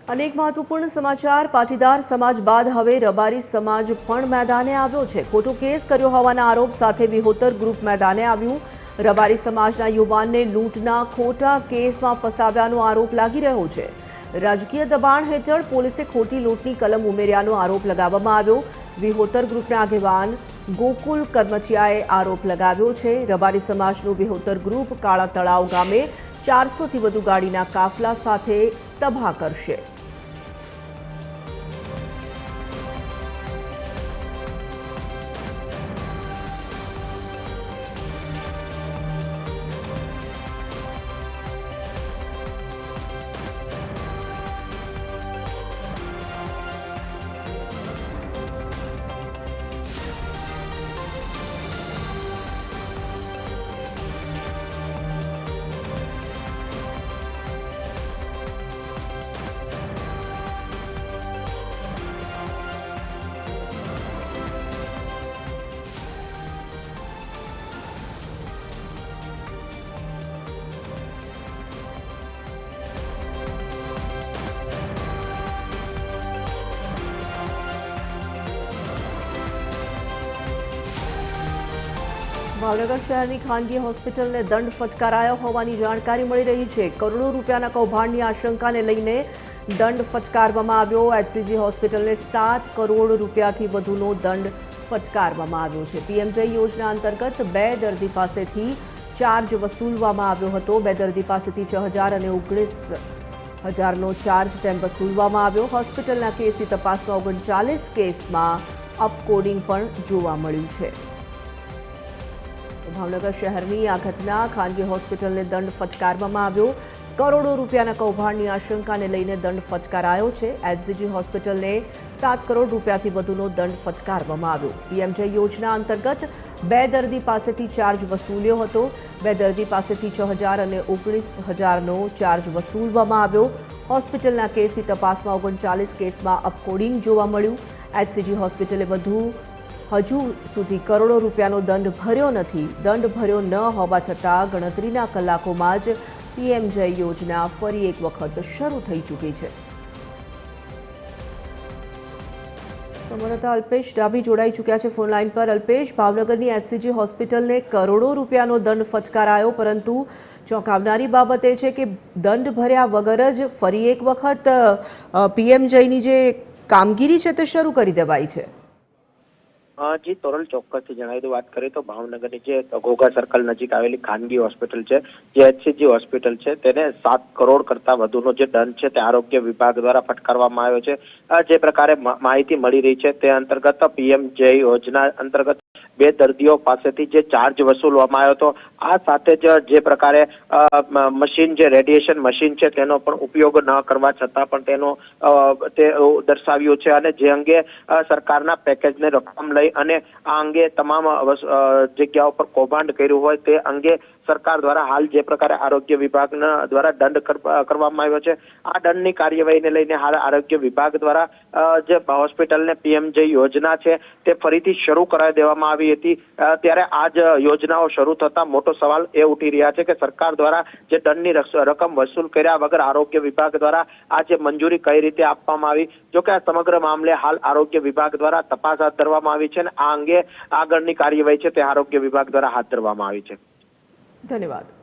अनेक महत्वपूर्ण समाचार पाटीदार समाज बाद हवे रबारी समाज पण मैदाने આવ્યો છે। ખોટો કેસ કર્યો હોવાના આરોપ સાથે વિહોતર ગ્રુપ मैदाने આવ્યું। રબારી સમાજના યુવાનને લૂંટના ખોટા કેસમાં ફસાવ્યાનો આરોપ લાગી રહ્યો છે। રાજકીય દબાણ હેઠળ પોલીસે ખોટી લૂંટની કલમ ઉમેર્યાનો આરોપ લગાવવામાં આવ્યો। વિહોતર ગ્રુપના આગેવાન ગોકુલ કરમચિયાએ આરોપ લગાવ્યો છે। રબારી સમાજનું વિહોતર ગ્રુપ કાળા તળાવ ગામે 400થી વધુ ગાડીના કાફલા સાથે સભા કરશે। ભાવનગર શહેરની ખાનગી હોસ્પિટલને દંડ ફટકારાયો હોવાની જાણકારી મળી રહી છે। કરોડો રૂપિયાના કૌભાંડની આશંકાને લઈને દંડ ફટકારવામાં આવ્યો। એચસીજી હોસ્પિટલને 7 કરોડ રૂપિયાથી વધુનો દંડ ફટકારવામાં આવ્યો છે। પીએમજય યોજના અંતર્ગત 2 દર્દી પાસેથી ચાર્જ વસૂલવામાં આવ્યો હતો। 2 દર્દી પાસેથી 6,000 અને 19,000નો ચાર્જ તેમ વસૂલવામાં આવ્યો। હોસ્પિટલના કેસની તપાસમાં 39 કેસમાં અપકોડિંગ પણ જોવા મળ્યું છે। ભાવનગર શહેરની આ ઘટના ખાનગી હોસ્પિટલને દંડ ફટકારવામાં આવ્યો। કરોડો રૂપિયાના કૌભાંડની આશંકાને લઈને દંડ ફટકારાયો છે। એચસીજી હોસ્પિટલને 7 કરોડ રૂપિયાથી વધુનો દંડ ફટકારવામાં આવ્યો। પીએમજય યોજના અંતર્ગત 2 દર્દી પાસેથી ચાર્જ વસૂલ્યો હતો। 2 દર્દી પાસેથી 6,000 અને 19,000નો ચાર્જ વસૂલવામાં આવ્યો। હોસ્પિટલના કેસની તપાસમાં 39 કેસમાં અપકોડિંગ જોવા મળ્યું। એચસીજી હોસ્પિટલે હજુ સુધી કરોડો રૂપિયાનો દંડ ભર્યો નથી। દંડ ભર્યો ન હોવા છતાં ગણતરીના કલાકોમાં જ પીએમજય યોજના ફરી એક વખત શરૂ થઈ ચૂકી છે। સંવાદદાતા અલ્પેશ ડાભી જોડાઈ ચૂક્યા છે ફોન લાઈન પર। અલ્પેશ, ભાવનગરની એચસીજી હોસ્પિટલને કરોડો રૂપિયાનો દંડ ફટકારાયો, પરંતુ ચોંકાવનારી બાબત એ છે કે દંડ ભર્યા વગર જ ફરી એક વખત પીએમજયની જે કામગીરી છે તે શરૂ કરી દેવાઈ છે। જી તોરલ ચોક્કસથી જણાવી દઉં। વાત કરીએ તો ભાવનગરની જે ઘોઘા સર્કલ નજીક આવેલી ખાનગી હોસ્પિટલ છે, જે એચસીજી હોસ્પિટલ છે, તેને 7 કરોડ કરતા વધુનો જે દંડ છે તે આરોગ્ય વિભાગ દ્વારા ફટકારવામાં આવ્યો છે। જે પ્રકારે માહિતી મળી રહી છે તે અંતર્ગત પીએમજય યોજના અંતર્ગત 2 દર્દીઓ પાસેથી જે ચાર્જ વસૂલવામાં આવ્યો હતો, આ સાથે જ જે પ્રકારે મશીન, જે રેડિયેશન મશીન છે તેનો પણ ઉપયોગ ન કરવા છતાં પણ તે દર્શાવ્યું છે। અને જે અંગે સરકારના પેકેજને રકમ લઈ અને આ અંગે તમામ જગ્યાઓ પર કૌભાંડ કર્યું હોય તે અંગે સરકાર દ્વારા હાલ જે પ્રકારે આરોગ્ય વિભાગ દ્વારા દંડ કરવામાં આવ્યો છે, આ દંડની કાર્યવાહીને લઈને હાલ આરોગ્ય વિભાગ દ્વારા જે હોસ્પિટલને પીએમજય યોજના છે તે ફરીથી શરૂ કરાવી દેવામાં આવી હતી। ત્યારે આ જ યોજનાઓ શરૂ થતા મોટો સવાલ એ ઉઠી રહ્યા છે કે સરકાર દ્વારા જે દંડની રકમ વસૂલ કર્યા વગર આરોગ્ય વિભાગ દ્વારા આ જે મંજૂરી કઈ રીતે આપવામાં આવી। જોકે આ સમગ્ર મામલે હાલ આરોગ્ય વિભાગ દ્વારા તપાસ હાથ ધરવામાં આવી છે અને આ અંગે આગળની કાર્યવાહી છે તે આરોગ્ય વિભાગ દ્વારા હાથ ધરવામાં આવી છે। ધન્યવાદ।